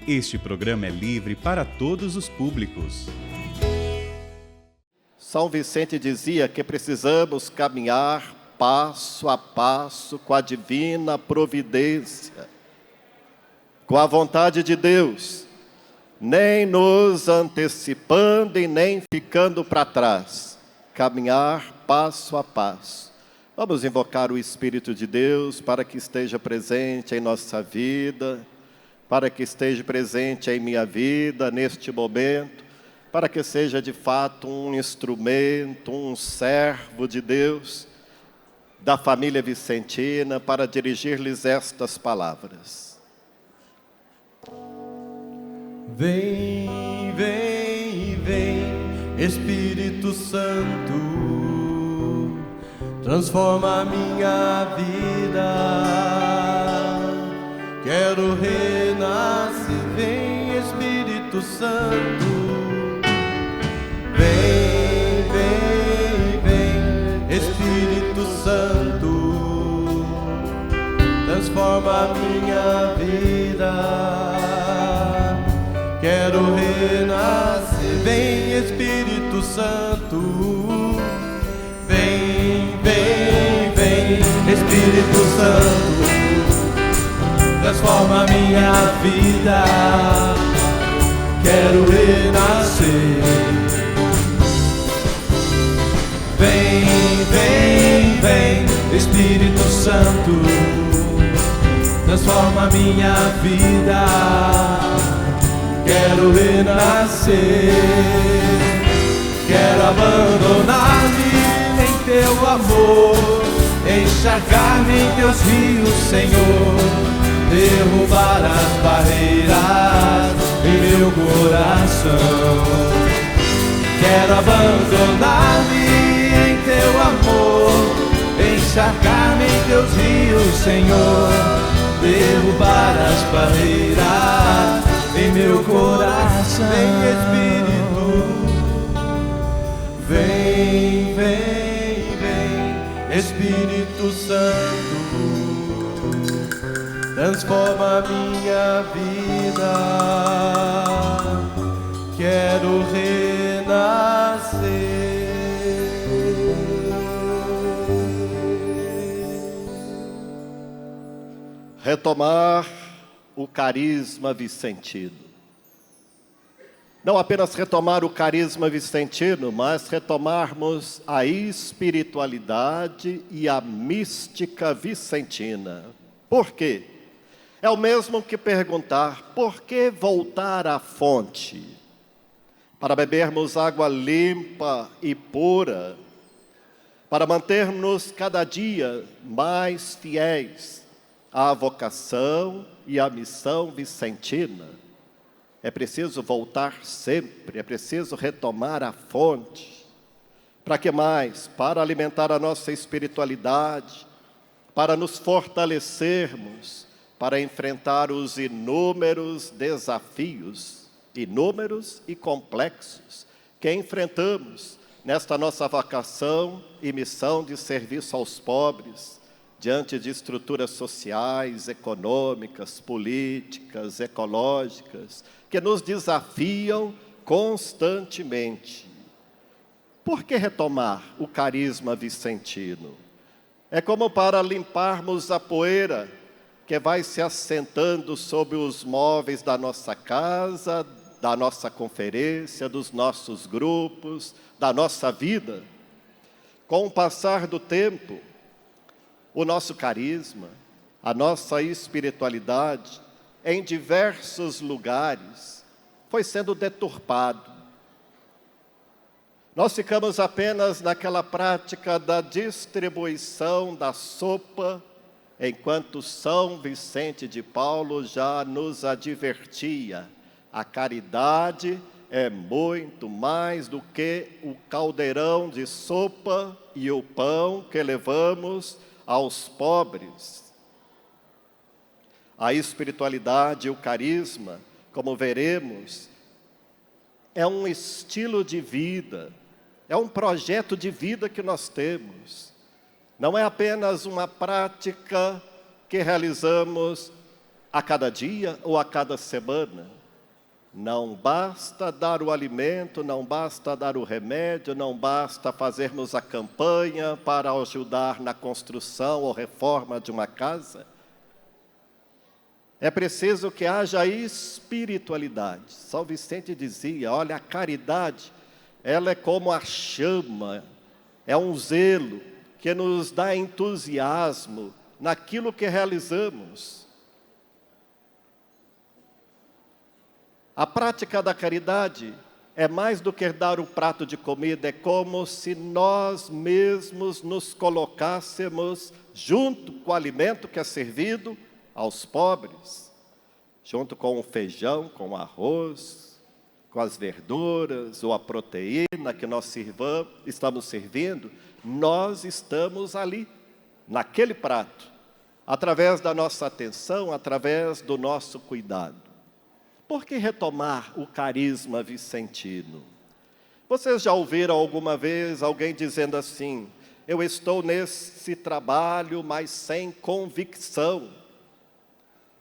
Este programa é livre para todos os públicos. São Vicente dizia que precisamos caminhar passo a passo com a divina providência, com a vontade de Deus, nem nos antecipando e nem ficando para trás. Caminhar passo a passo. Vamos invocar o Espírito de Deus para que esteja presente em nossa vida, para que esteja presente em minha vida neste momento, para que seja de fato um instrumento, um servo de Deus, da família vicentina, para dirigir-lhes estas palavras. Vem, vem, vem, Espírito Santo, transforma a minha vida. Quero renascer, vem, Espírito Santo. Vem, vem, vem, Espírito Santo, transforma a minha vida. Quero renascer, vem, Espírito Santo. Vem, vem, vem, Espírito Santo, transforma a minha vida. Quero renascer. Vem, vem, vem, Espírito Santo, transforma a minha vida. Quero renascer. Quero abandonar-me em teu amor, encharcar-me em teus rios, Senhor, derrubar as barreiras em meu coração. Quero abandonar-me em teu amor, encharcar-me em teus rios, Senhor, derrubar as barreiras em meu coração. Vem, Espírito, vem, vem, vem, Espírito Santo, transforma a minha vida. Quero renascer. Retomar o carisma vicentino. Não apenas retomar o carisma vicentino, mas retomarmos a espiritualidade e a mística vicentina. Por quê? É o mesmo que perguntar, por que voltar à fonte? Para bebermos água limpa e pura, para mantermos cada dia mais fiéis à vocação e à missão vicentina. É preciso voltar sempre, é preciso retomar a fonte. Para que mais? Para alimentar a nossa espiritualidade, para nos fortalecermos, para enfrentar os inúmeros desafios, inúmeros e complexos, que enfrentamos nesta nossa vocação e missão de serviço aos pobres, diante de estruturas sociais, econômicas, políticas, ecológicas, que nos desafiam constantemente. Por que retomar o carisma vicentino? É como para limparmos a poeira que vai se assentando sobre os móveis da nossa casa, da nossa conferência, dos nossos grupos, da nossa vida. Com o passar do tempo, o nosso carisma, a nossa espiritualidade, em diversos lugares, foi sendo deturpado. Nós ficamos apenas naquela prática da distribuição da sopa, enquanto São Vicente de Paulo já nos advertia: a caridade é muito mais do que o caldeirão de sopa e o pão que levamos aos pobres. A espiritualidade e o carisma, como veremos, é um estilo de vida, é um projeto de vida que nós temos. Não é apenas uma prática que realizamos a cada dia ou a cada semana. Não basta dar o alimento, não basta dar o remédio, não basta fazermos a campanha para ajudar na construção ou reforma de uma casa. É preciso que haja espiritualidade. São Vicente dizia, olha, a caridade, ela é como a chama, é um zelo que nos dá entusiasmo naquilo que realizamos. A prática da caridade é mais do que dar um prato de comida, é como se nós mesmos nos colocássemos junto com o alimento que é servido aos pobres, junto com o feijão, com o arroz, com as verduras ou a proteína que nós estamos servindo, nós estamos ali, naquele prato, através da nossa atenção, através do nosso cuidado. Por que retomar o carisma vicentino? Vocês já ouviram alguma vez alguém dizendo assim, eu estou nesse trabalho, mas sem convicção.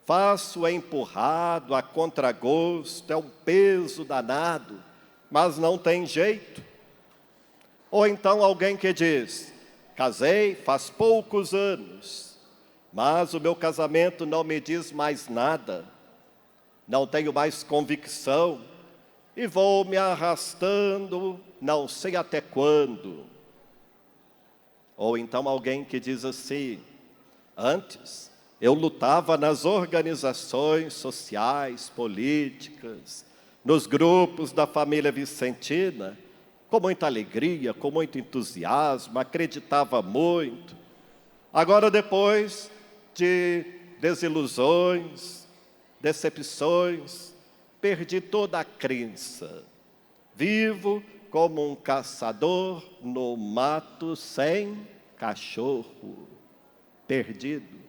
Faço empurrado, a contragosto, é um peso danado, mas não tem jeito. Ou então alguém que diz, casei faz poucos anos, mas o meu casamento não me diz mais nada. Não tenho mais convicção e vou me arrastando, não sei até quando. Ou então alguém que diz assim, antes eu lutava nas organizações sociais, políticas, nos grupos da família vicentina, com muita alegria, com muito entusiasmo, acreditava muito. Agora, depois de desilusões, decepções, perdi toda a crença. Vivo como um caçador no mato sem cachorro, perdido.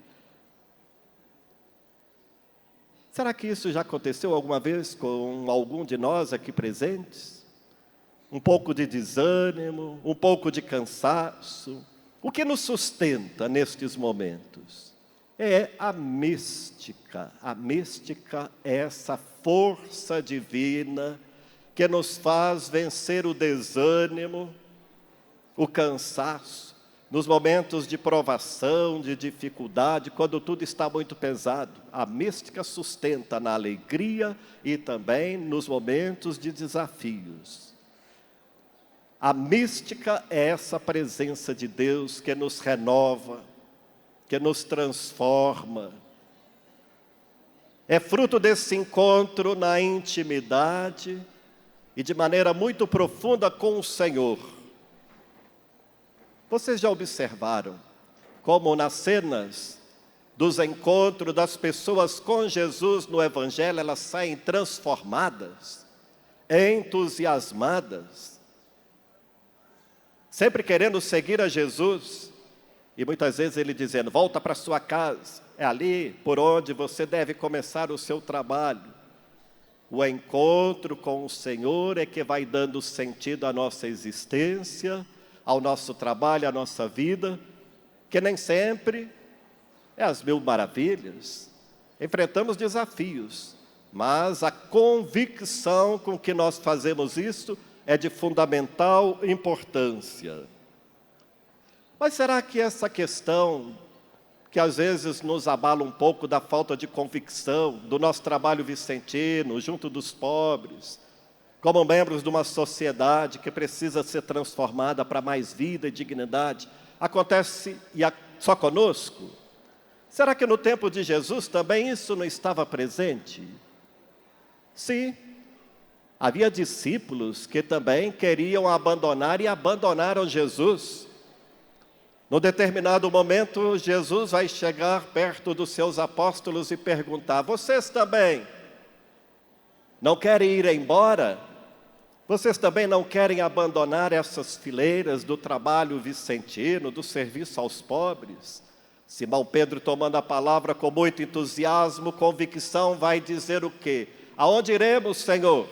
Será que isso já aconteceu alguma vez com algum de nós aqui presentes? Um pouco de desânimo, um pouco de cansaço. O que nos sustenta nestes momentos? É a mística. A mística é essa força divina que nos faz vencer o desânimo, o cansaço, nos momentos de provação, de dificuldade, quando tudo está muito pesado. A mística sustenta na alegria e também nos momentos de desafios. A mística é essa presença de Deus que nos renova, que nos transforma. É fruto desse encontro na intimidade e de maneira muito profunda com o Senhor. Vocês já observaram como nas cenas dos encontros das pessoas com Jesus no Evangelho, elas saem transformadas, entusiasmadas, sempre querendo seguir a Jesus, e muitas vezes ele dizendo, volta para sua casa, é ali por onde você deve começar o seu trabalho. O encontro com o Senhor é que vai dando sentido à nossa existência, ao nosso trabalho, à nossa vida, que nem sempre é as mil maravilhas. Enfrentamos desafios, mas a convicção com que nós fazemos isso é de fundamental importância. Mas será que essa questão, que às vezes nos abala um pouco da falta de convicção, do nosso trabalho vicentino, junto dos pobres, como membros de uma sociedade que precisa ser transformada para mais vida e dignidade, acontece só conosco? Será que no tempo de Jesus também isso não estava presente? Sim. Havia discípulos que também queriam abandonar e abandonaram Jesus. Num determinado momento, Jesus vai chegar perto dos seus apóstolos e perguntar, vocês também não querem ir embora? Vocês também não querem abandonar essas fileiras do trabalho vicentino, do serviço aos pobres? Simão Pedro, tomando a palavra com muito entusiasmo, convicção, vai dizer o quê? Aonde iremos, Senhor?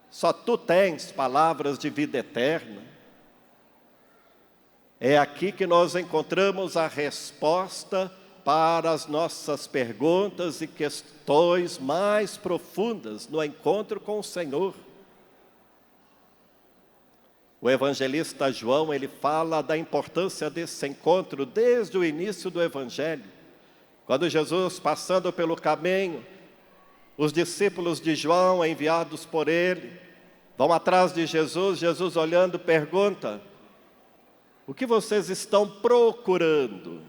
Só Tu tens palavras de vida eterna. É aqui que nós encontramos a resposta para as nossas perguntas e questões mais profundas no encontro com o Senhor. O evangelista João, ele fala da importância desse encontro desde o início do Evangelho. Quando Jesus, passando pelo caminho, os discípulos de João, enviados por ele, vão atrás de Jesus. Jesus, olhando, pergunta: o que vocês estão procurando?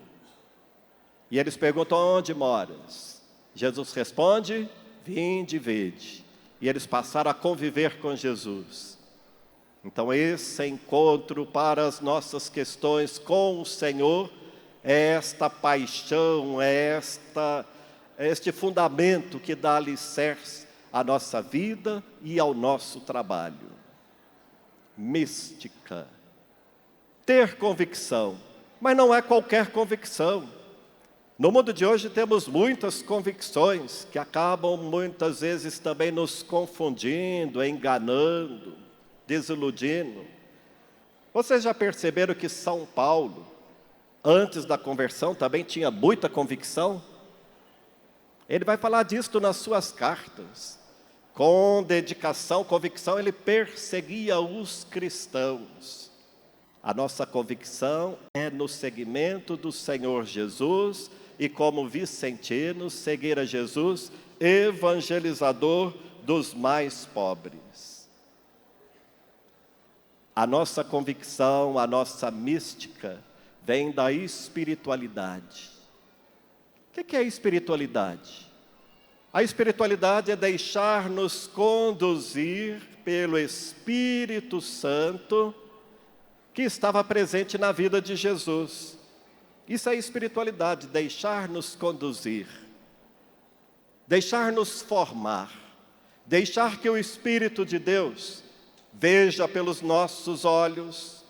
E eles perguntam: onde moras? Jesus responde: vinde e vede. E eles passaram a conviver com Jesus. Então esse encontro para as nossas questões com o Senhor é esta paixão, é este fundamento que dá alicerce à nossa vida e ao nosso trabalho. Mística. Ter convicção, mas não é qualquer convicção. No mundo de hoje temos muitas convicções que acabam muitas vezes também nos confundindo, enganando, desiludindo. Vocês já perceberam que São Paulo, antes da conversão, também tinha muita convicção? Ele vai falar disto nas suas cartas. Com dedicação, convicção, ele perseguia os cristãos. A nossa convicção é no seguimento do Senhor Jesus e, como vicentinos, seguir a Jesus, evangelizador dos mais pobres. A nossa convicção, a nossa mística, vem da espiritualidade. O que é espiritualidade? A espiritualidade é deixar-nos conduzir pelo Espírito Santo que estava presente na vida de Jesus. Isso é espiritualidade, deixar-nos conduzir, deixar-nos formar, deixar que o Espírito de Deus veja pelos nossos olhos,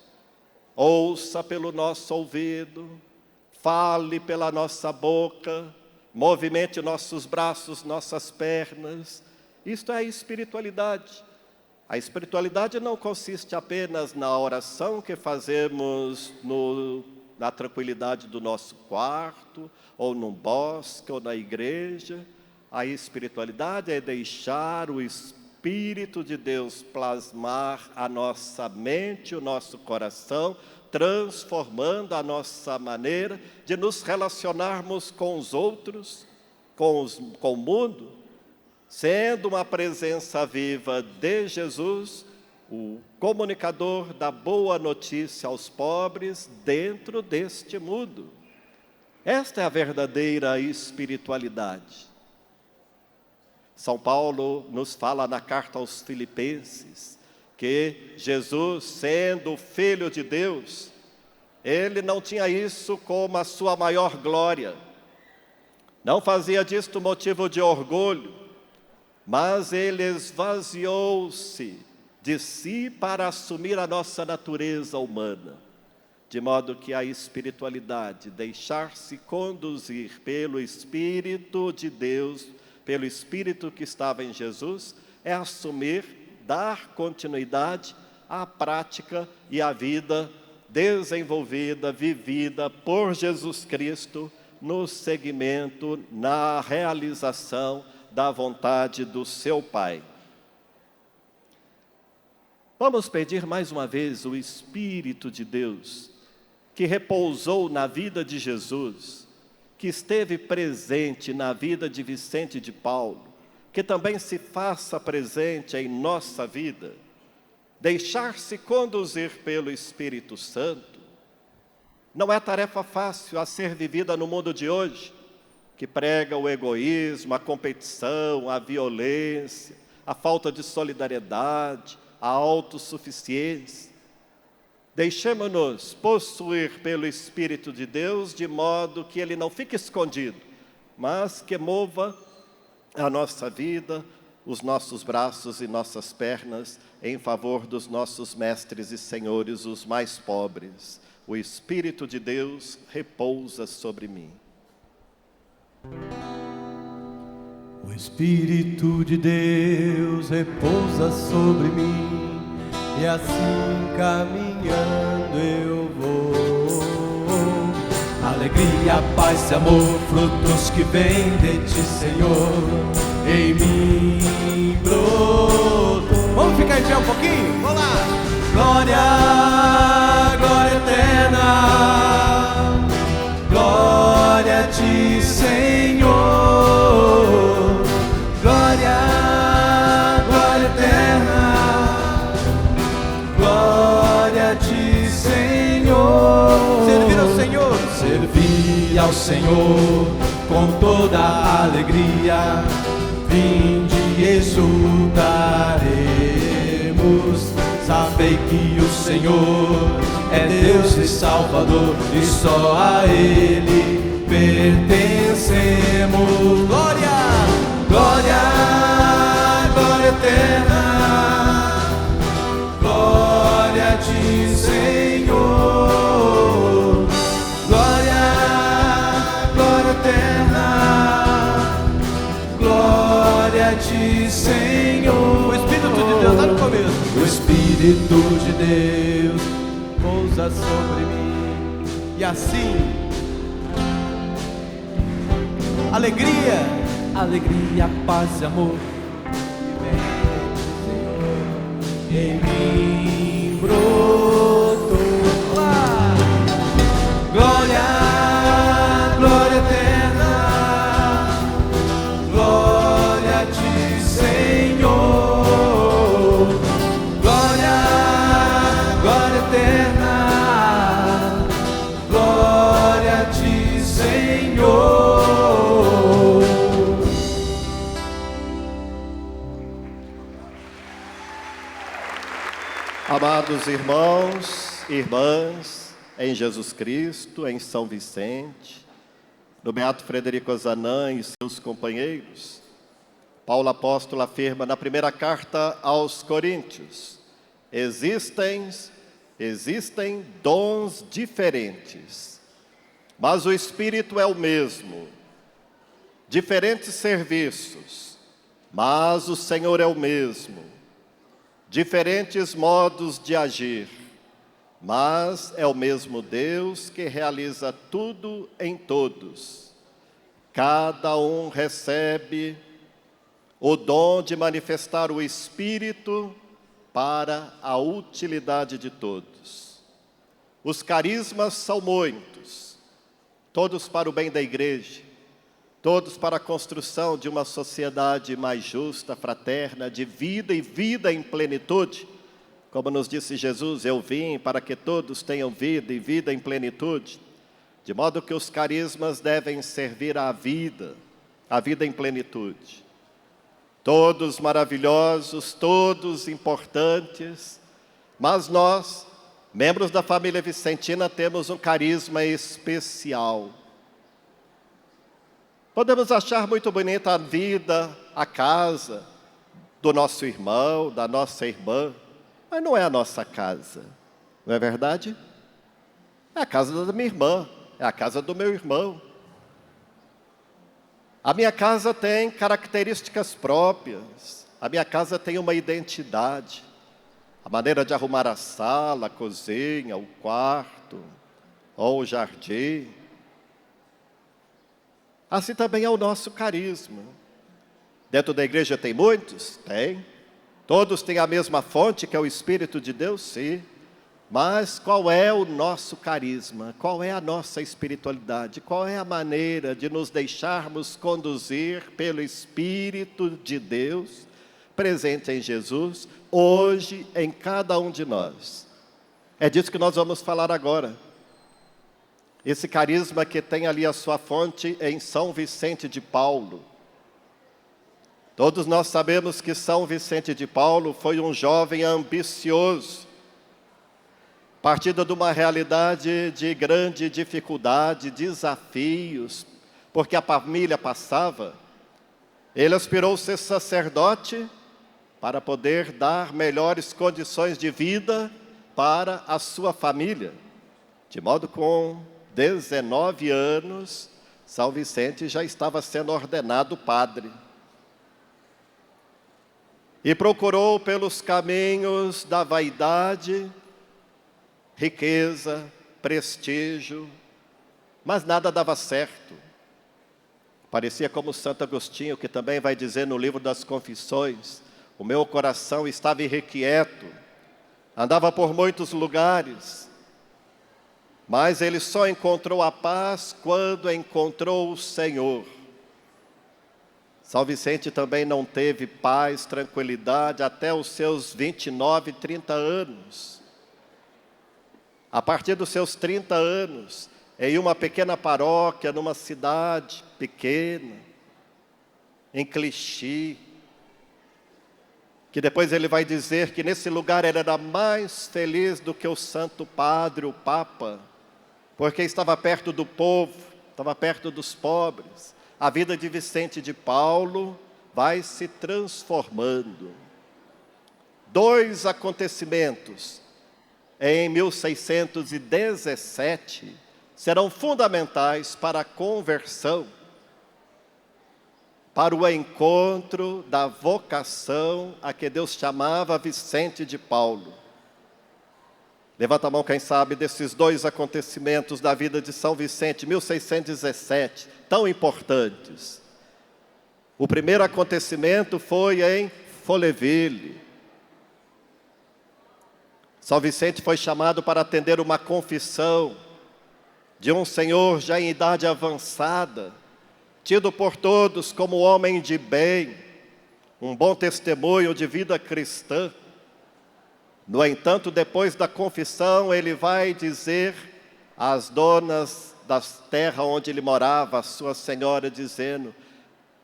ouça pelo nosso ouvido, fale pela nossa boca, movimente nossos braços, nossas pernas. Isto é a espiritualidade. A espiritualidade não consiste apenas na oração que fazemos na tranquilidade do nosso quarto, ou num bosque, ou na igreja. A espiritualidade é deixar o Espírito de Deus plasmar a nossa mente, o nosso coração, transformando a nossa maneira de nos relacionarmos com os outros, com o mundo, sendo uma presença viva de Jesus, o comunicador da boa notícia aos pobres dentro deste mundo. Esta é a verdadeira espiritualidade. São Paulo nos fala na carta aos Filipenses que Jesus, sendo Filho de Deus, ele não tinha isso como a sua maior glória, não fazia disto motivo de orgulho, mas ele esvaziou-se de si para assumir a nossa natureza humana, de modo que a espiritualidade, deixar-se conduzir pelo Espírito de Deus, pelo Espírito que estava em Jesus, é assumir, dar continuidade à prática e à vida desenvolvida, vivida por Jesus Cristo, no seguimento, na realização da vontade do seu Pai. Vamos pedir mais uma vez o Espírito de Deus, que repousou na vida de Jesus, que esteve presente na vida de Vicente de Paulo, que também se faça presente em nossa vida. Deixar-se conduzir pelo Espírito Santo não é tarefa fácil a ser vivida no mundo de hoje, que prega o egoísmo, a competição, a violência, a falta de solidariedade, a autossuficiência. Deixemos-nos possuir pelo Espírito de Deus, de modo que Ele não fique escondido, mas que mova a nossa vida, os nossos braços e nossas pernas, em favor dos nossos mestres e senhores, os mais pobres. O Espírito de Deus repousa sobre mim. O Espírito de Deus repousa sobre mim, e assim caminhando eu vou, Alegria, paz e amor, frutos que vêm de ti, Senhor, em mim brotou. Vamos ficar em pé um pouquinho? Vamos lá! Glória, glória eterna, glória a ti, Senhor. Glória, glória eterna, glória a ti, Senhor. Servir ao Senhor, servir ao Senhor com toda a alegria. Vinde e exultaremos. Sabei que o Senhor é Deus e Salvador, e só a Ele pertencemos. Glória, glória, glória eterna, glória a ti, Senhor. Glória, glória eterna, glória a ti, Senhor. O Espírito de Deus está no começo. O Espírito de Deus pousa sobre mim. E assim, alegria, alegria, paz e amor que vem, Senhor, em mim brotou. Glória, glória eterna, glória a ti, Senhor. Glória, glória eterna, glória a ti, Senhor. Amados irmãos e irmãs, em Jesus Cristo, em São Vicente, no Beato Frederico Ozanam e seus companheiros, Paulo apóstolo afirma na primeira carta aos Coríntios: existem dons diferentes, mas o Espírito é o mesmo. Diferentes serviços, mas o Senhor é o mesmo. Diferentes modos de agir, mas é o mesmo Deus que realiza tudo em todos. Cada um recebe o dom de manifestar o Espírito para a utilidade de todos. Os carismas são muitos, todos para o bem da igreja, todos para a construção de uma sociedade mais justa, fraterna, de vida e vida em plenitude. Como nos disse Jesus, eu vim para que todos tenham vida e vida em plenitude. De modo que os carismas devem servir à vida em plenitude. Todos maravilhosos, todos importantes, mas nós, membros da família vicentina, temos um carisma especial. Podemos achar muito bonita a vida, a casa do nosso irmão, da nossa irmã, mas não é a nossa casa, não é verdade? É a casa da minha irmã, é a casa do meu irmão. A minha casa tem características próprias, a minha casa tem uma identidade. A maneira de arrumar a sala, a cozinha, o quarto, ou o jardim. Assim também é o nosso carisma. Dentro da igreja tem muitos? Tem. Todos têm a mesma fonte, que é o Espírito de Deus? Sim. Mas qual é o nosso carisma? Qual é a nossa espiritualidade? Qual é a maneira de nos deixarmos conduzir pelo Espírito de Deus, presente em Jesus, hoje em cada um de nós? É disso que nós vamos falar agora. Esse carisma que tem ali a sua fonte em São Vicente de Paulo. Todos nós sabemos que São Vicente de Paulo foi um jovem ambicioso, partido de uma realidade de grande dificuldade, desafios, porque a família passava. Ele aspirou ser sacerdote para poder dar melhores condições de vida para a sua família. De modo que com 19 anos, São Vicente já estava sendo ordenado padre. E procurou pelos caminhos da vaidade, riqueza, prestígio, mas nada dava certo. Parecia como Santo Agostinho, que também vai dizer no livro das Confissões: o meu coração estava irrequieto, andava por muitos lugares, mas ele só encontrou a paz quando encontrou o Senhor. São Vicente também não teve paz, tranquilidade até os seus 29, 30 anos. A partir dos seus 30 anos, em uma pequena paróquia, numa cidade pequena, em Clichy, que depois ele vai dizer que nesse lugar ele era mais feliz do que o Santo Padre, o Papa, porque estava perto do povo, estava perto dos pobres. A vida de Vicente de Paulo vai se transformando. 2 acontecimentos em 1617 serão fundamentais para a conversão, para o encontro da vocação a que Deus chamava Vicente de Paulo. Levanta a mão quem sabe desses 2 acontecimentos da vida de São Vicente, 1617, tão importantes. O primeiro acontecimento foi em Folleville. São Vicente foi chamado para atender uma confissão de um senhor já em idade avançada, tido por todos como homem de bem, um bom testemunho de vida cristã. No entanto, depois da confissão, ele vai dizer às donas das terras onde ele morava, a sua senhora, dizendo: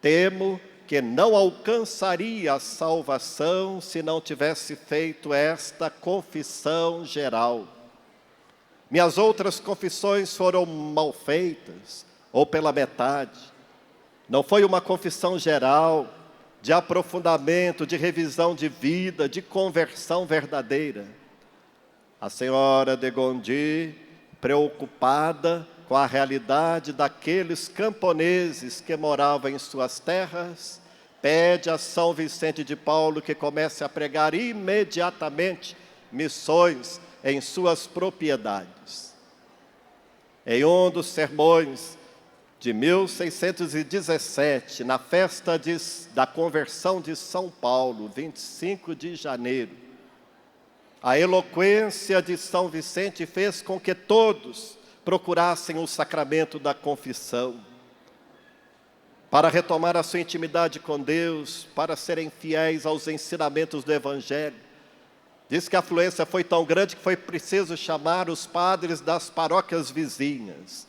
temo que não alcançaria a salvação se não tivesse feito esta confissão geral. Minhas outras confissões foram mal feitas, ou pela metade. Não foi uma confissão geral, de aprofundamento, de revisão de vida, de conversão verdadeira. A senhora de Gondi, preocupada com a realidade daqueles camponeses que moravam em suas terras, pede a São Vicente de Paulo que comece a pregar imediatamente missões em suas propriedades. Em um dos sermões de 1617, na festa da conversão de São Paulo, 25 de janeiro, a eloquência de São Vicente fez com que todos procurassem o sacramento da confissão, para retomar a sua intimidade com Deus, para serem fiéis aos ensinamentos do Evangelho. Diz que a afluência foi tão grande que foi preciso chamar os padres das paróquias vizinhas.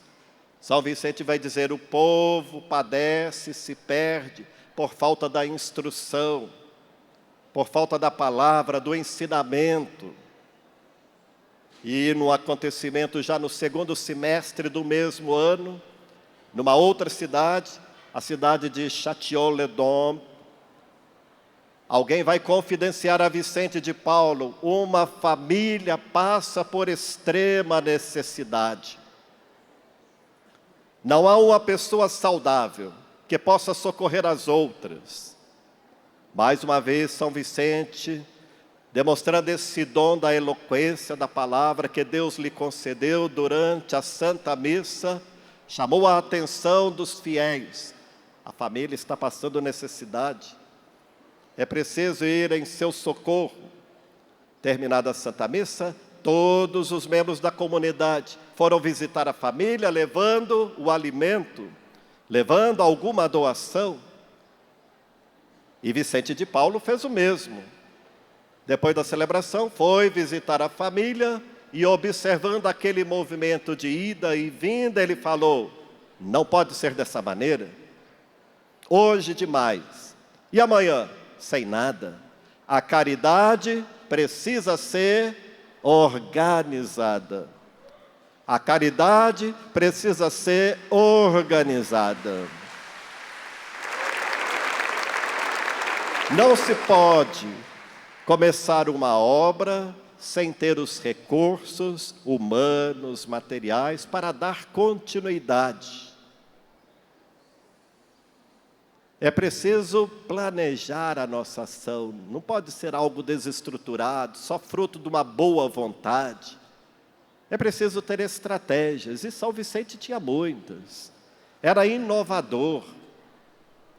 São Vicente vai dizer: o povo padece, se perde por falta da instrução, por falta da palavra, do ensinamento. E no acontecimento, já no segundo semestre do mesmo ano, numa outra cidade, a cidade de Châtillon-les-Dombes, alguém vai confidenciar a Vicente de Paulo: uma família passa por extrema necessidade. Não há uma pessoa saudável que possa socorrer as outras. Mais uma vez, São Vicente, demonstrando esse dom da eloquência da palavra que Deus lhe concedeu durante a Santa Missa, chamou a atenção dos fiéis. A família está passando necessidade. É preciso ir em seu socorro. Terminada a Santa Missa, todos os membros da comunidade foram visitar a família, levando o alimento, levando alguma doação. E Vicente de Paulo fez o mesmo. Depois da celebração, foi visitar a família e, observando aquele movimento de ida e vinda, ele falou: não pode ser dessa maneira. Hoje demais, e amanhã sem nada. A caridade precisa ser organizada. A caridade precisa ser organizada. Não se pode começar uma obra sem ter os recursos humanos, materiais, para dar continuidade. É preciso planejar a nossa ação, não pode ser algo desestruturado, só fruto de uma boa vontade. É preciso ter estratégias, e São Vicente tinha muitas. Era inovador,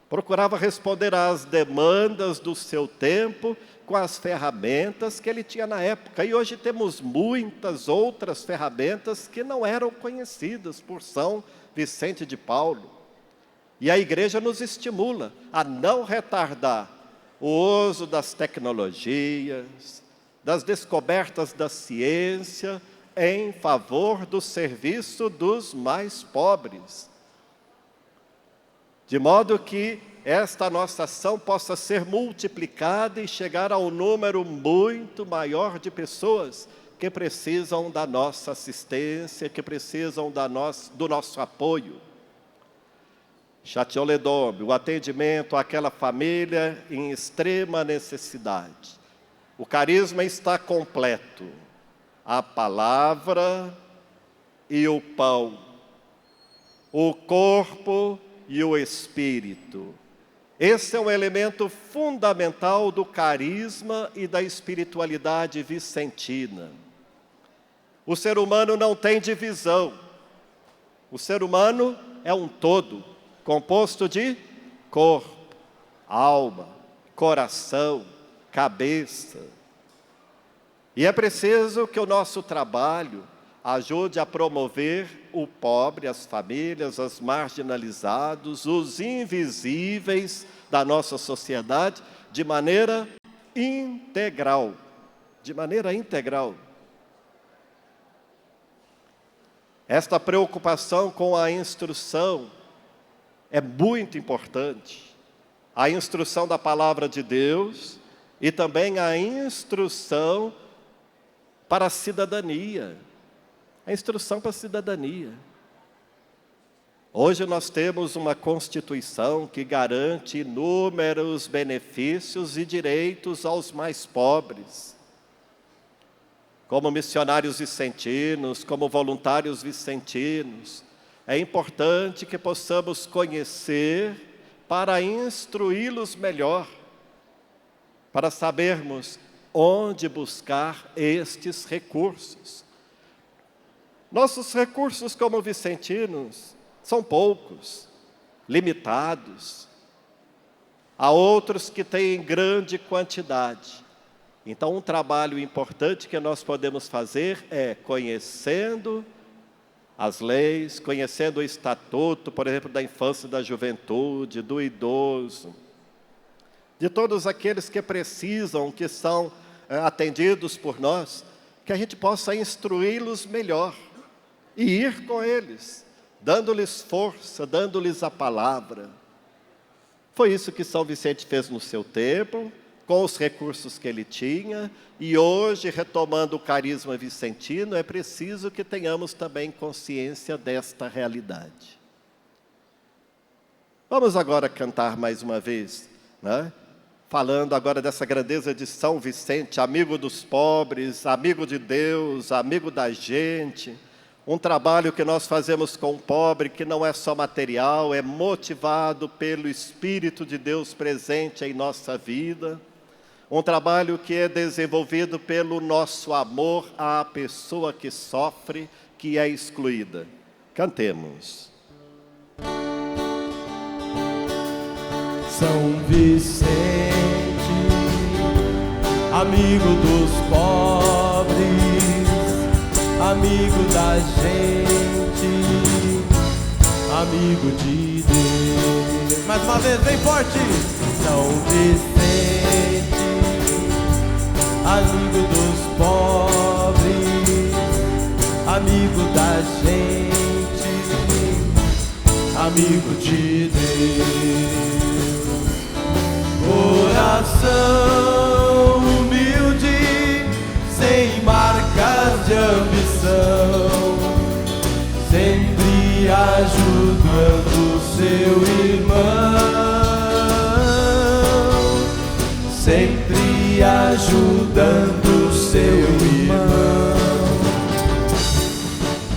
procurava responder às demandas do seu tempo com as ferramentas que ele tinha na época. E hoje temos muitas outras ferramentas que não eram conhecidas por São Vicente de Paulo. E a igreja nos estimula a não retardar o uso das tecnologias, das descobertas da ciência, em favor do serviço dos mais pobres. De modo que esta nossa ação possa ser multiplicada e chegar ao número muito maior de pessoas que precisam da nossa assistência, que precisam do nosso apoio. Châtillon-les-Dombes, o atendimento àquela família em extrema necessidade. O carisma está completo. A palavra e o pão, o corpo e o espírito. Esse é um elemento fundamental do carisma e da espiritualidade vicentina. O ser humano não tem divisão. O ser humano é um todo, composto de corpo, alma, coração, cabeça. E é preciso que o nosso trabalho ajude a promover o pobre, as famílias, os marginalizados, os invisíveis da nossa sociedade, de maneira integral. De maneira integral. Esta preocupação com a instrução é muito importante. A instrução da palavra de Deus e também a instrução para a cidadania. A instrução para a cidadania. Hoje nós temos uma Constituição que garante inúmeros benefícios e direitos aos mais pobres. Como missionários vicentinos, como voluntários vicentinos, é importante que possamos conhecer para instruí-los melhor, para sabermos onde buscar estes recursos. Nossos recursos como vicentinos são poucos, limitados. Há outros que têm grande quantidade. Então, um trabalho importante que nós podemos fazer é conhecendo as leis, conhecendo o estatuto, por exemplo, da infância e da juventude, do idoso, de todos aqueles que precisam, que são atendidos por nós, que a gente possa instruí-los melhor e ir com eles, dando-lhes força, dando-lhes a palavra. Foi isso que São Vicente fez no seu tempo, com os recursos que ele tinha, e hoje, retomando o carisma vicentino, é preciso que tenhamos também consciência desta realidade. Vamos agora cantar mais uma vez, né? Falando agora dessa grandeza de São Vicente, amigo dos pobres, amigo de Deus, amigo da gente. Um trabalho que nós fazemos com o pobre, que não é só material, é motivado pelo Espírito de Deus presente em nossa vida. Um trabalho que é desenvolvido pelo nosso amor à pessoa que sofre, que é excluída. Cantemos. São Vicente, amigo dos pobres, amigo da gente, amigo de Deus. Mais uma vez, bem forte. São Vicente, amigo dos pobres, amigo da gente, amigo de Deus. Coração humilde, sem marcas de ambição, sempre ajudando seu irmão, sempre ajudando seu irmão.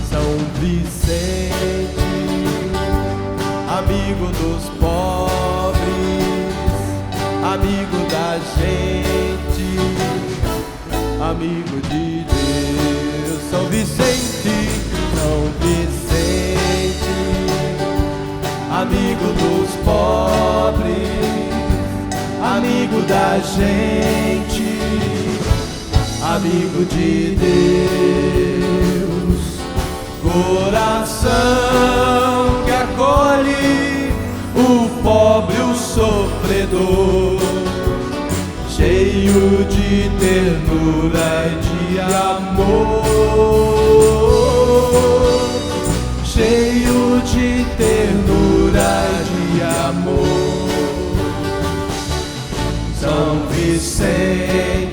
São Vicente, amigo dos pobres, amigo da gente, amigo de Deus. São Vicente, amigo dos pobres, amigo da gente, amigo de Deus, coração que acolhe o pobre, o sofredor, cheio de ternura e de amor, cheio de ternura e de amor. São Vicente,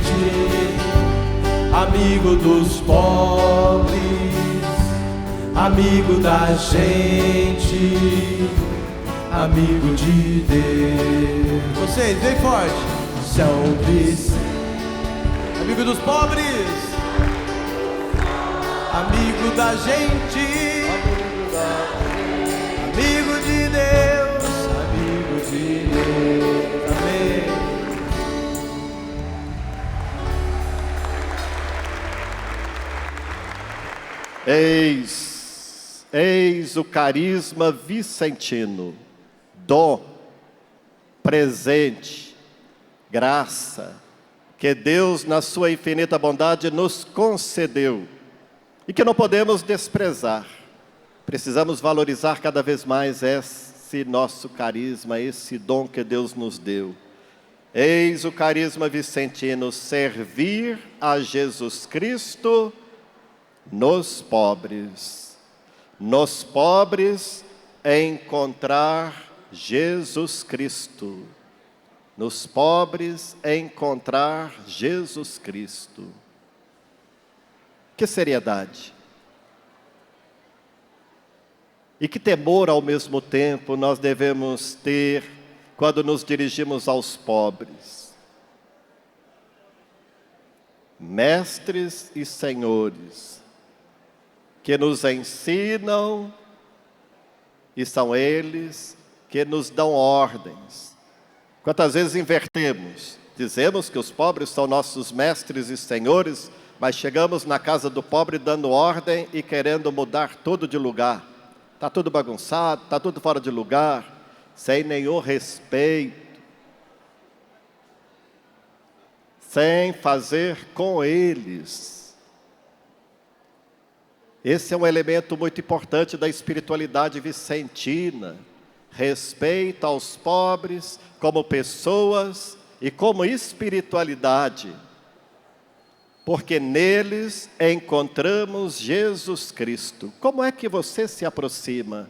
amigo dos pobres, amigo da gente, amigo de Deus. Vocês, bem forte. São Vicente, amigo dos pobres, amigo da gente, amigo de Deus, amigo de Deus. Amém. Eis o carisma vicentino, dom, presente, graça, que Deus, na sua infinita bondade, nos concedeu e que não podemos desprezar. Precisamos valorizar cada vez mais esse nosso carisma, esse dom que Deus nos deu. Eis o carisma vicentino, servir a Jesus Cristo nos pobres. Nos pobres, encontrar Jesus Cristo. Nos pobres, encontrar Jesus Cristo. Que seriedade! E que temor ao mesmo tempo nós devemos ter quando nos dirigimos aos pobres. Mestres e senhores, que nos ensinam, e são eles que nos dão ordens. Quantas vezes invertemos? Dizemos que os pobres são nossos mestres e senhores, mas chegamos na casa do pobre dando ordem e querendo mudar tudo de lugar. Está tudo bagunçado, está tudo fora de lugar, sem nenhum respeito, sem fazer com eles. Esse é um elemento muito importante da espiritualidade vicentina. Respeito aos pobres como pessoas e como espiritualidade, porque neles encontramos Jesus Cristo. Como é que você se aproxima?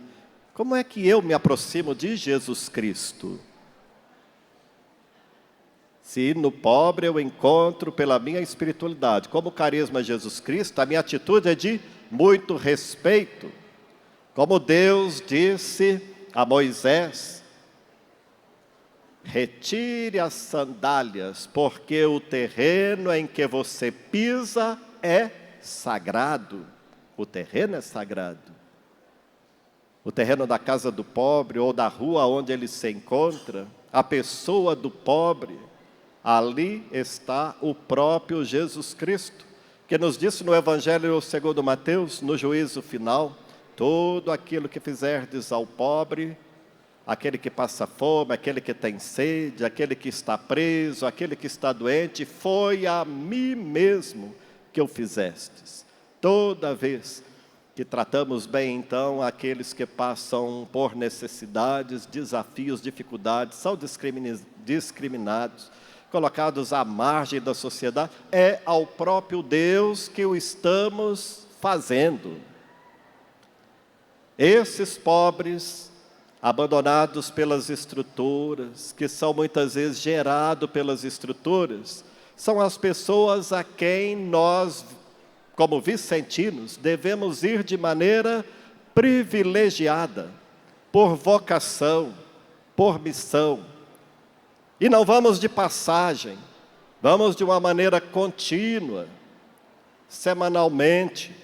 Como é que eu me aproximo de Jesus Cristo? Se no pobre eu encontro pela minha espiritualidade, como carisma Jesus Cristo, a minha atitude é de muito respeito. Como Deus disse a Moisés: retire as sandálias, porque o terreno em que você pisa é sagrado. O terreno é sagrado. O terreno da casa do pobre ou da rua onde ele se encontra, a pessoa do pobre, ali está o próprio Jesus Cristo, que nos disse no Evangelho segundo Mateus, no juízo final: tudo aquilo que fizerdes ao pobre, aquele que passa fome, aquele que tem sede, aquele que está preso, aquele que está doente, foi a mim mesmo que o fizestes. Toda vez que tratamos bem, então, aqueles que passam por necessidades, desafios, dificuldades, são discriminados, colocados à margem da sociedade, é ao próprio Deus que o estamos fazendo. Esses pobres, abandonados pelas estruturas, que são muitas vezes gerados pelas estruturas, são as pessoas a quem nós, como vicentinos, devemos ir de maneira privilegiada, por vocação, por missão. E não vamos de passagem, vamos de uma maneira contínua, semanalmente.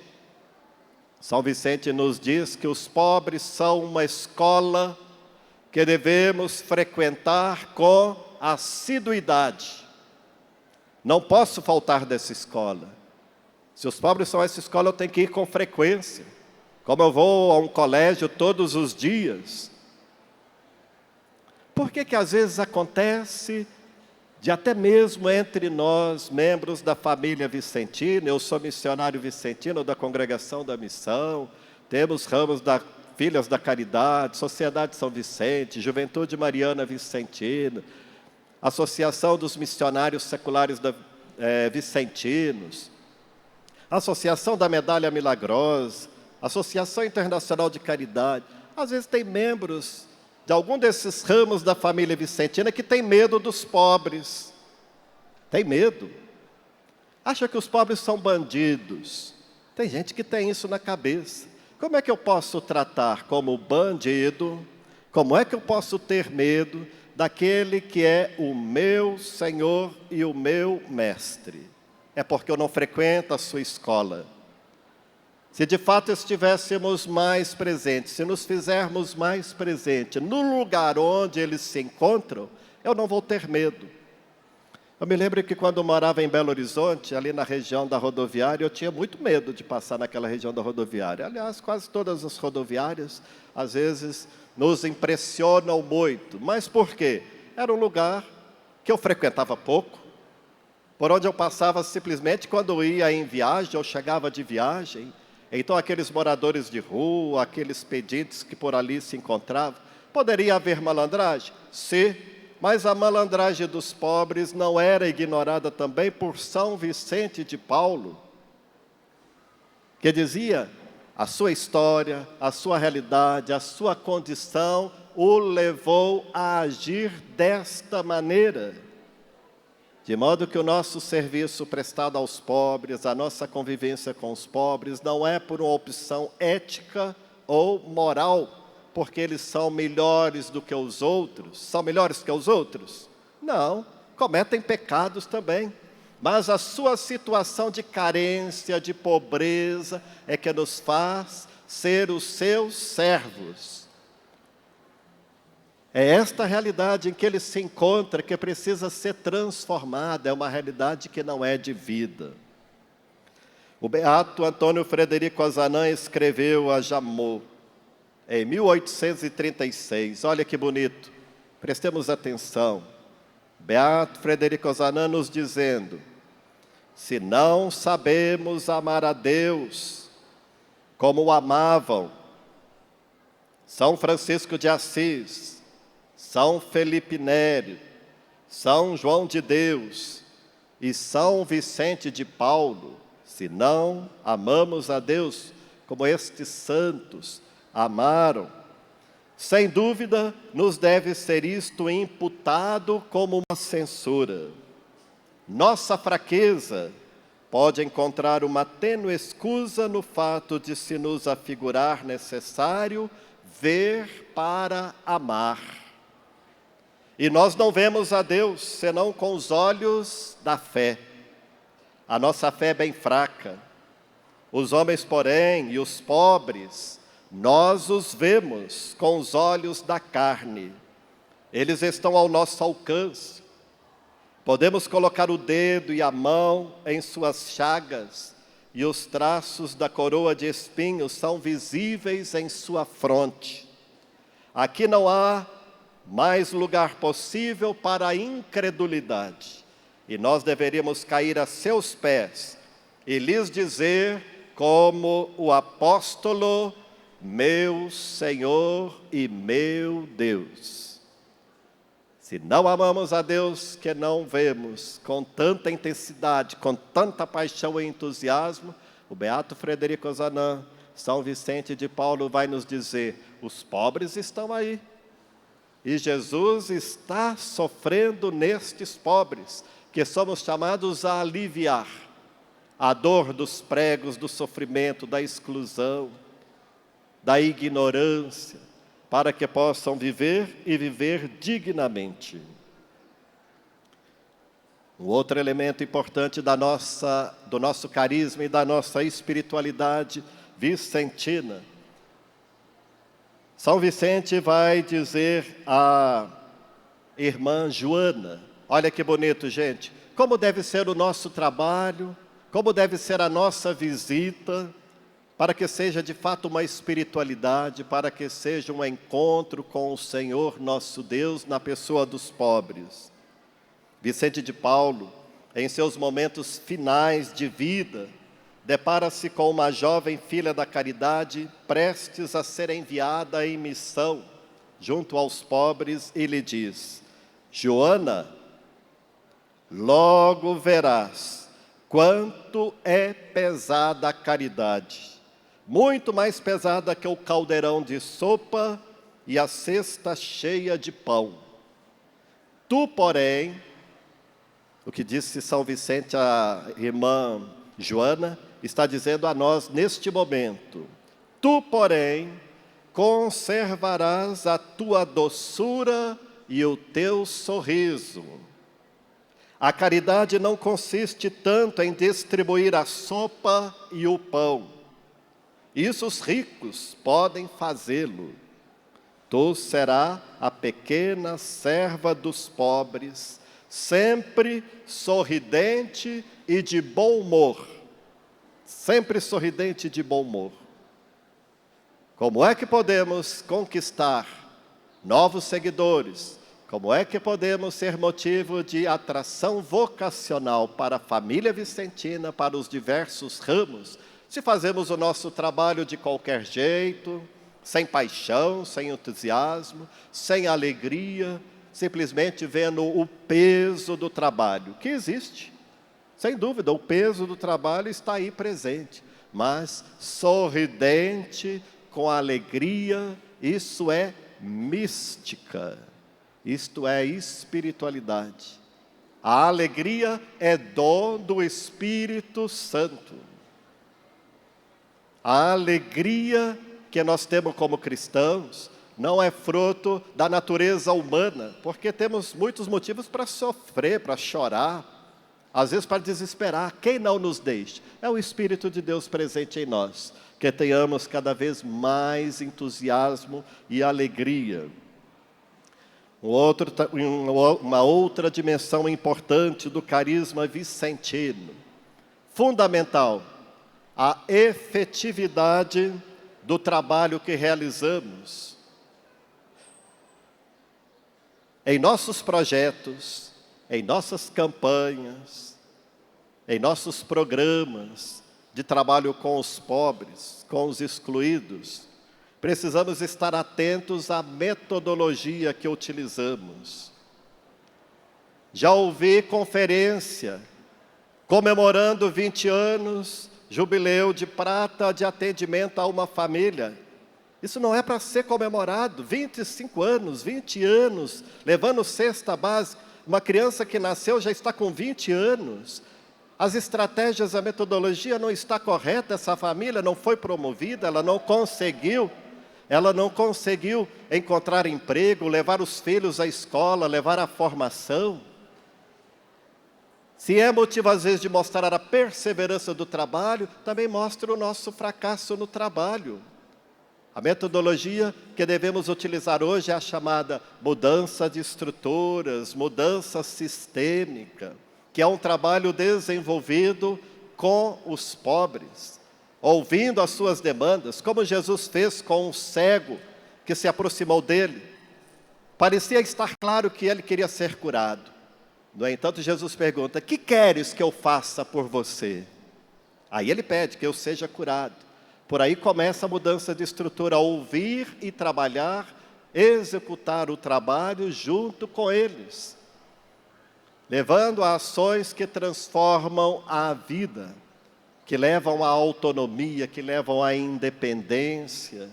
São Vicente nos diz que os pobres são uma escola que devemos frequentar com assiduidade. Não posso faltar dessa escola. Se os pobres são essa escola, eu tenho que ir com frequência. Como eu vou a um colégio todos os dias, Por que que às vezes acontece de até mesmo entre nós, membros da família vicentina, eu sou missionário vicentino da Congregação da Missão, temos ramos da Filhas da Caridade, Sociedade São Vicente, Juventude Mariana Vicentina, Associação dos Missionários Seculares Vicentinos, Associação da Medalha Milagrosa, Associação Internacional de Caridade. Às vezes tem membros de algum desses ramos da família vicentina que tem medo dos pobres. Tem medo. Acha que os pobres são bandidos. Tem gente que tem isso na cabeça. Como é que eu posso tratar como bandido? Como é que eu posso ter medo daquele que é o meu Senhor e o meu Mestre? É porque eu não frequento a sua escola. Se de fato estivéssemos mais presentes, se nos fizermos mais presentes no lugar onde eles se encontram, eu não vou ter medo. Eu me lembro que quando eu morava em Belo Horizonte, ali na região da rodoviária, eu tinha muito medo de passar naquela região da rodoviária. Aliás, quase todas as rodoviárias, às vezes, nos impressionam muito. Mas por quê? Era um lugar que eu frequentava pouco, por onde eu passava simplesmente quando eu ia em viagem, ou chegava de viagem. Então, aqueles moradores de rua, aqueles pedintes que por ali se encontravam, poderia haver malandragem? Sim, mas a malandragem dos pobres não era ignorada também por São Vicente de Paulo, que dizia, a sua história, a sua realidade, a sua condição o levou a agir desta maneira. De modo que o nosso serviço prestado aos pobres, a nossa convivência com os pobres, não é por uma opção ética ou moral, porque eles são melhores do que os outros. São melhores que os outros? Não, cometem pecados também. Mas a sua situação de carência, de pobreza, é que nos faz ser os seus servos. É esta realidade em que ele se encontra que precisa ser transformada, é uma realidade que não é de vida. O beato Antônio Frederico Ozanam escreveu a Jamot, em 1836, olha que bonito, prestemos atenção. Beato Frederico Ozanam nos dizendo, se não sabemos amar a Deus como o amavam São Francisco de Assis, São Felipe Nério, São João de Deus e São Vicente de Paulo, se não amamos a Deus como estes santos amaram, sem dúvida nos deve ser isto imputado como uma censura. Nossa fraqueza pode encontrar uma tênue escusa no fato de se nos afigurar necessário ver para amar. E nós não vemos a Deus senão com os olhos da fé. A nossa fé é bem fraca. Os homens, porém, e os pobres, nós os vemos com os olhos da carne. Eles estão ao nosso alcance. Podemos colocar o dedo e a mão em suas chagas, e os traços da coroa de espinhos são visíveis em sua fronte. Aqui não há mais lugar possível para a incredulidade, e nós deveríamos cair a seus pés e lhes dizer, como o apóstolo, meu Senhor e meu Deus. Se não amamos a Deus que não vemos com tanta intensidade, com tanta paixão e entusiasmo, o beato Frederico Ozanam, São Vicente de Paulo vai nos dizer, os pobres estão aí. E Jesus está sofrendo nestes pobres, que somos chamados a aliviar a dor dos pregos, do sofrimento, da exclusão, da ignorância, para que possam viver e viver dignamente. Um outro elemento importante do nosso carisma e da nossa espiritualidade vicentina. São Vicente vai dizer à irmã Joana, olha que bonito, gente, como deve ser o nosso trabalho, como deve ser a nossa visita para que seja de fato uma espiritualidade, para que seja um encontro com o Senhor nosso Deus na pessoa dos pobres. Vicente de Paulo, em seus momentos finais de vida, depara-se com uma jovem filha da caridade, prestes a ser enviada em missão junto aos pobres, e lhe diz: Joana, logo verás quanto é pesada a caridade, muito mais pesada que o caldeirão de sopa e a cesta cheia de pão. Tu, porém, o que disse São Vicente à irmã Joana, está dizendo a nós neste momento: tu, porém, conservarás a tua doçura e o teu sorriso. A caridade não consiste tanto em distribuir a sopa e o pão. Isso os ricos podem fazê-lo. Tu serás a pequena serva dos pobres, sempre sorridente e de bom humor. Sempre sorridente e de bom humor. Como é que podemos conquistar novos seguidores? Como é que podemos ser motivo de atração vocacional para a família vicentina, para os diversos ramos, se fazemos o nosso trabalho de qualquer jeito, sem paixão, sem entusiasmo, sem alegria, simplesmente vendo o peso do trabalho, que existe. Sem dúvida, o peso do trabalho está aí presente, mas sorridente, com alegria, isso é mística, isto é espiritualidade. A alegria é dom do Espírito Santo. A alegria que nós temos como cristãos não é fruto da natureza humana, porque temos muitos motivos para sofrer, para chorar, às vezes para desesperar. Quem não nos deixa? É o Espírito de Deus presente em nós, que tenhamos cada vez mais entusiasmo e alegria. Uma outra dimensão importante do carisma vicentino, fundamental, a efetividade do trabalho que realizamos. Em nossos projetos, em nossas campanhas, em nossos programas de trabalho com os pobres, com os excluídos, precisamos estar atentos à metodologia que utilizamos. Já ouvi conferência comemorando 20 anos, jubileu de prata de atendimento a uma família. Isso não é para ser comemorado. 25 anos, 20 anos, levando cesta básica. Uma criança que nasceu já está com 20 anos. As estratégias, a metodologia não está correta, essa família não foi promovida, ela não conseguiu encontrar emprego, levar os filhos à escola, levar à formação. Se é motivo às vezes de mostrar a perseverança do trabalho, também mostra o nosso fracasso no trabalho. A metodologia que devemos utilizar hoje é a chamada mudança de estruturas, mudança sistêmica, que é um trabalho desenvolvido com os pobres, ouvindo as suas demandas, como Jesus fez com um cego que se aproximou dele. Parecia estar claro que ele queria ser curado. No entanto, Jesus pergunta: que queres que eu faça por você? Aí ele pede que eu seja curado. Por aí começa a mudança de estrutura, ouvir e trabalhar, executar o trabalho junto com eles, levando a ações que transformam a vida, que levam à autonomia, que levam à independência,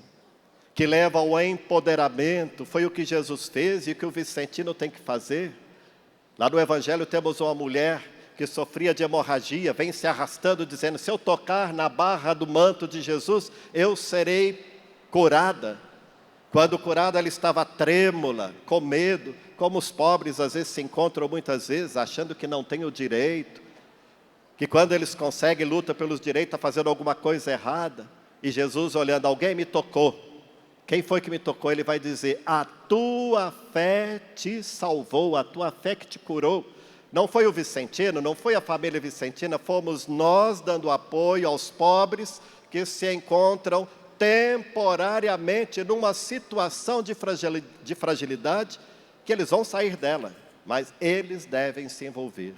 que levam ao empoderamento. Foi o que Jesus fez e o que o vicentino tem que fazer. Lá no Evangelho temos uma mulher que sofria de hemorragia, vem se arrastando, dizendo: se eu tocar na barra do manto de Jesus, eu serei curada. Quando curada, ela estava trêmula, com medo, como os pobres às vezes se encontram muitas vezes, achando que não têm o direito, que quando eles conseguem, luta pelos direitos, está fazendo alguma coisa errada. E Jesus olhando: alguém me tocou. Quem foi que me tocou? Ele vai dizer: a tua fé te salvou, a tua fé que te curou. Não foi o vicentino, não foi a família vicentina, fomos nós dando apoio aos pobres que se encontram temporariamente numa situação de fragilidade, que eles vão sair dela, mas eles devem se envolver.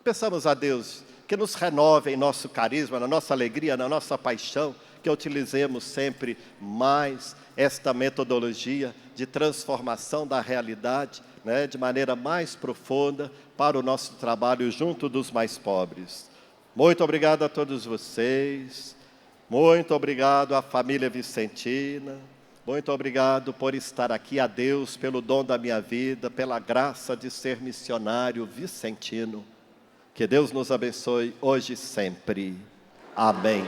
Peçamos a Deus que nos renove em nosso carisma, na nossa alegria, na nossa paixão, que utilizemos sempre mais esta metodologia de transformação da realidade, né, de maneira mais profunda para o nosso trabalho junto dos mais pobres. Muito obrigado a todos vocês, muito obrigado à família Vicentina, muito obrigado por estar aqui, a Deus pelo dom da minha vida, pela graça de ser missionário vicentino. Que Deus nos abençoe hoje e sempre. Amém.